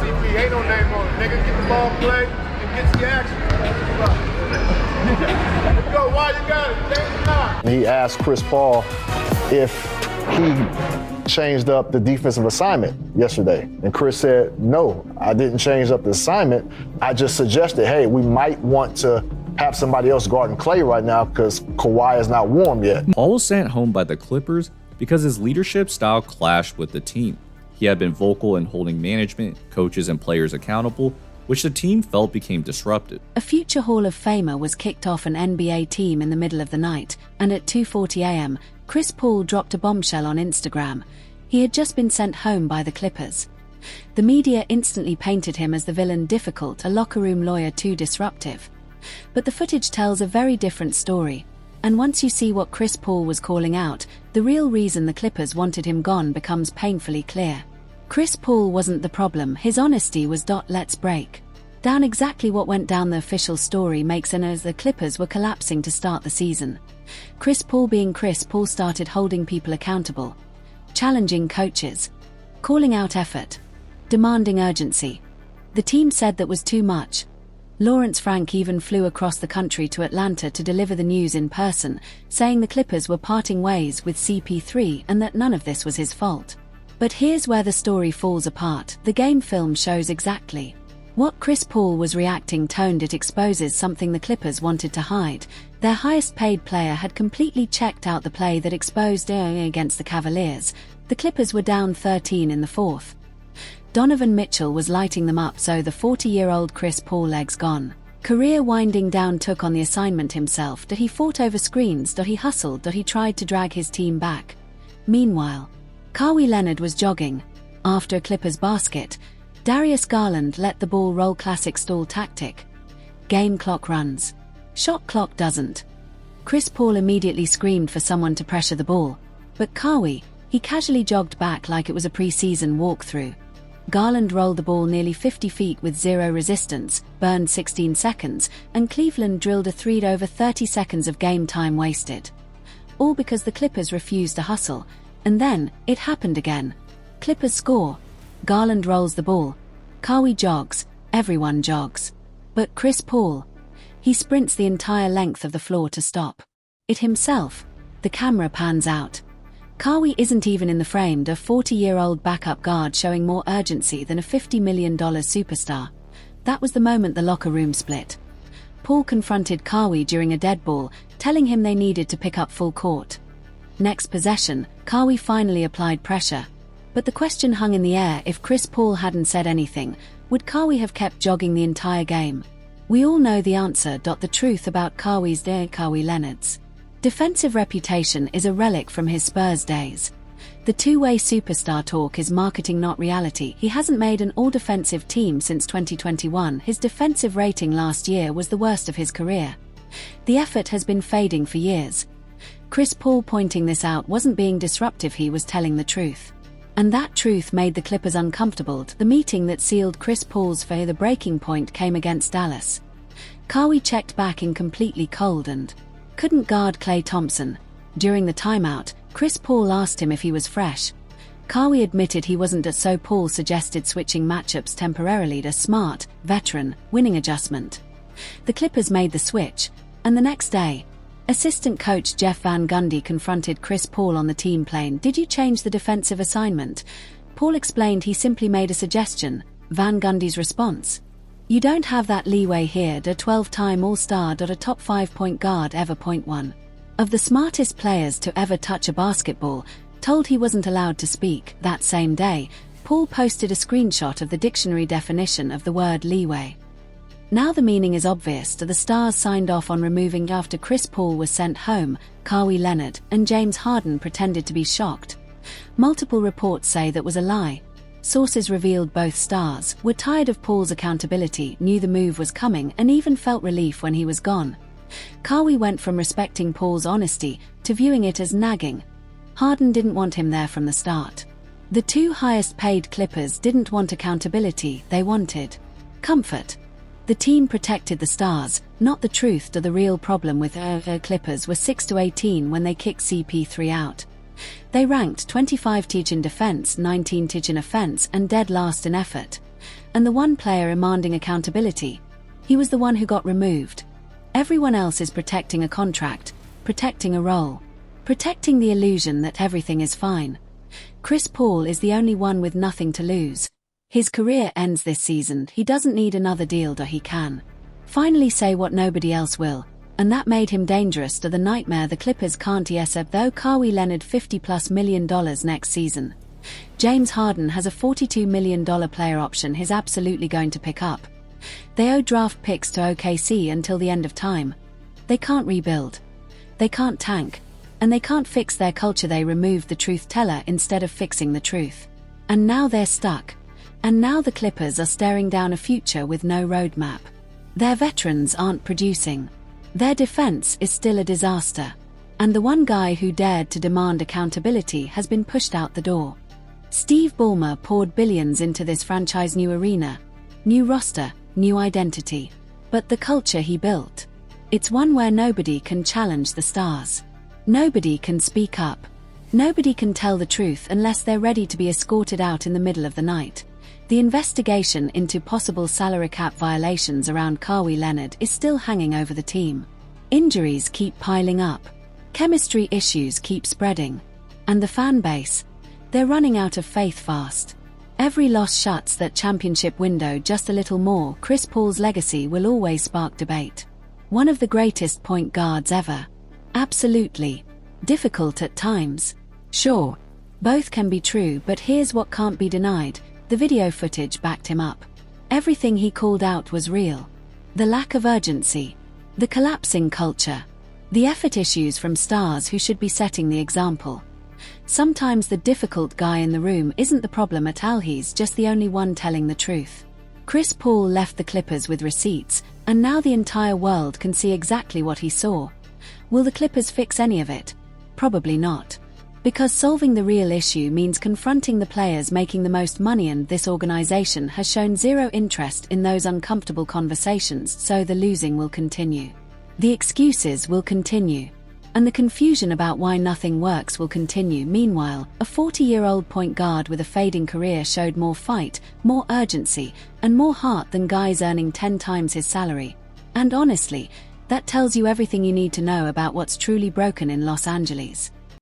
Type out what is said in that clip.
MVP. Ain't no name on it. Nigga, get the ball played and get the action. Let's go. Why you got it? Change time. He asked Chris Paul if he changed up the defensive assignment yesterday. And Chris said, no, I didn't change up the assignment. I just suggested, hey, we might want to have somebody else guarding Klay right now because Kawhi is not warm yet. Paul was sent home by the Clippers because his leadership style clashed with the team. He had been vocal in holding management, coaches, and players accountable, which the team felt became disruptive. A future Hall of Famer was kicked off an NBA team in the middle of the night, and at 2:40 a.m., Chris Paul dropped a bombshell on Instagram. He had just been sent home by the Clippers. The media instantly painted him as the villain, difficult, a locker room lawyer, too disruptive. But the footage tells a very different story. And once you see what Chris Paul was calling out, the real reason the Clippers wanted him gone becomes painfully clear. Chris Paul wasn't the problem, his honesty was. Let's break down exactly what went down. The official story makes it as the Clippers were collapsing to start the season. Chris Paul, being Chris Paul, started holding people accountable, challenging coaches, calling out effort, demanding urgency. The team said that was too much. Lawrence Frank even flew across the country to Atlanta to deliver the news in person, saying the Clippers were parting ways with CP3 and that none of this was his fault. But here's where the story falls apart. The game film shows exactly what Chris Paul was reacting toned. It exposes something the Clippers wanted to hide. Their highest paid player had completely checked out the play that exposed against the Cavaliers. The Clippers were down 13 in the fourth. Donovan Mitchell was lighting them up, so the 40-year-old Chris Paul, legs gone, career winding down, took on the assignment himself. He fought over screens. He hustled. He tried to drag his team back. Meanwhile, Kawhi Leonard was jogging. After a Clippers basket, Darius Garland let the ball roll. Classic stall tactic. Game clock runs, shot clock doesn't. Chris Paul immediately screamed for someone to pressure the ball, but Kawhi, he casually jogged back like it was a preseason walkthrough. Garland rolled the ball nearly 50 feet with zero resistance, burned 16 seconds, and Cleveland drilled a three. Over 30 seconds of game time wasted. All because the Clippers refused to hustle. And then, it happened again. Clippers score. Garland rolls the ball. Kawhi jogs. Everyone jogs. But Chris Paul, he sprints the entire length of the floor to stop it himself. The camera pans out. Kawhi isn't even in the frame. A 40-year-old backup guard showing more urgency than a $50 million superstar. That was the moment the locker room split. Paul confronted Kawhi during a dead ball, telling him they needed to pick up full court. Next possession, Kawhi finally applied pressure. But the question hung in the air: if Chris Paul hadn't said anything, would Kawhi have kept jogging the entire game? We all know the answer. The truth about Kawhi Leonard's defensive reputation is a relic from his Spurs days. The two-way superstar talk is marketing, not reality. He hasn't made an all-defensive team since 2021. His defensive rating last year was the worst of his career. The effort has been fading for years. Chris Paul pointing this out wasn't being disruptive, he was telling the truth. And that truth made the Clippers uncomfortable. The meeting that sealed Chris Paul's fate, the breaking point, came against Dallas. Kawhi checked back in completely cold and couldn't guard Klay Thompson. During the timeout, Chris Paul asked him if he was fresh. Kawhi admitted he wasn't, so Paul suggested switching matchups temporarily. A smart, veteran, winning adjustment. The Clippers made the switch, and the next day, assistant coach Jeff Van Gundy confronted Chris Paul on the team plane. Did you change the defensive assignment? Paul explained he simply made a suggestion. Van Gundy's response: you don't have that leeway here. A 12-time All-Star. A top 5 point guard ever. One of the smartest players to ever touch a basketball told he wasn't allowed to speak. That same day, Paul posted a screenshot of the dictionary definition of the word leeway. Now the meaning is obvious. The Stars signed off on removing after Chris Paul was sent home. Kawhi Leonard and James Harden pretended to be shocked. Multiple reports say that was a lie. Sources revealed both stars were tired of Paul's accountability, knew the move was coming, and even felt relief when he was gone. Kawhi went from respecting Paul's honesty to viewing it as nagging. Harden didn't want him there from the start. The two highest paid Clippers didn't want accountability, they wanted comfort. The team protected the stars, not the truth. The real problem with Clippers were 6-18 when they kicked CP3 out. They ranked 25th in defense, 19th in offense, and dead last in effort. And the one player demanding accountability, he was the one who got removed. Everyone else is protecting a contract, protecting a role, protecting the illusion that everything is fine. Chris Paul is the only one with nothing to lose. His career ends this season, he doesn't need another deal, he can finally say what nobody else will, and that made him dangerous to the nightmare the Clippers can't accept though Kawhi Leonard $50+ million next season. James Harden has a $42 million player option he's absolutely going to pick up. They owe draft picks to OKC until the end of time. They can't rebuild. They can't tank. And they can't fix their culture. They removed the truth teller instead of fixing the truth. And now they're stuck. And now the Clippers are staring down a future with no roadmap. Their veterans aren't producing. Their defense is still a disaster. And the one guy who dared to demand accountability has been pushed out the door. Steve Ballmer poured billions into this franchise, new arena, new roster, new identity. But the culture he built, it's one where nobody can challenge the stars. Nobody can speak up. Nobody can tell the truth unless they're ready to be escorted out in the middle of the night. The investigation into possible salary cap violations around Kawhi Leonard is still hanging over the team. Injuries keep piling up. Chemistry issues keep spreading. And the fan base, they're running out of faith fast. Every loss shuts that championship window just a little more. Chris Paul's legacy will always spark debate. One of the greatest point guards ever. Absolutely. Difficult at times. Sure. Both can be true, but here's what can't be denied. The video footage backed him up. Everything he called out was real. The lack of urgency. The collapsing culture. The effort issues from stars who should be setting the example. Sometimes the difficult guy in the room isn't the problem at all, he's just the only one telling the truth. Chris Paul left the Clippers with receipts, and now the entire world can see exactly what he saw. Will the Clippers fix any of it? Probably not. Because solving the real issue means confronting the players making the most money, and this organization has shown zero interest in those uncomfortable conversations, so the losing will continue. The excuses will continue. And the confusion about why nothing works will continue. Meanwhile, a 40-year-old point guard with a fading career showed more fight, more urgency, and more heart than guys earning 10 times his salary. And honestly, that tells you everything you need to know about what's truly broken in Los Angeles.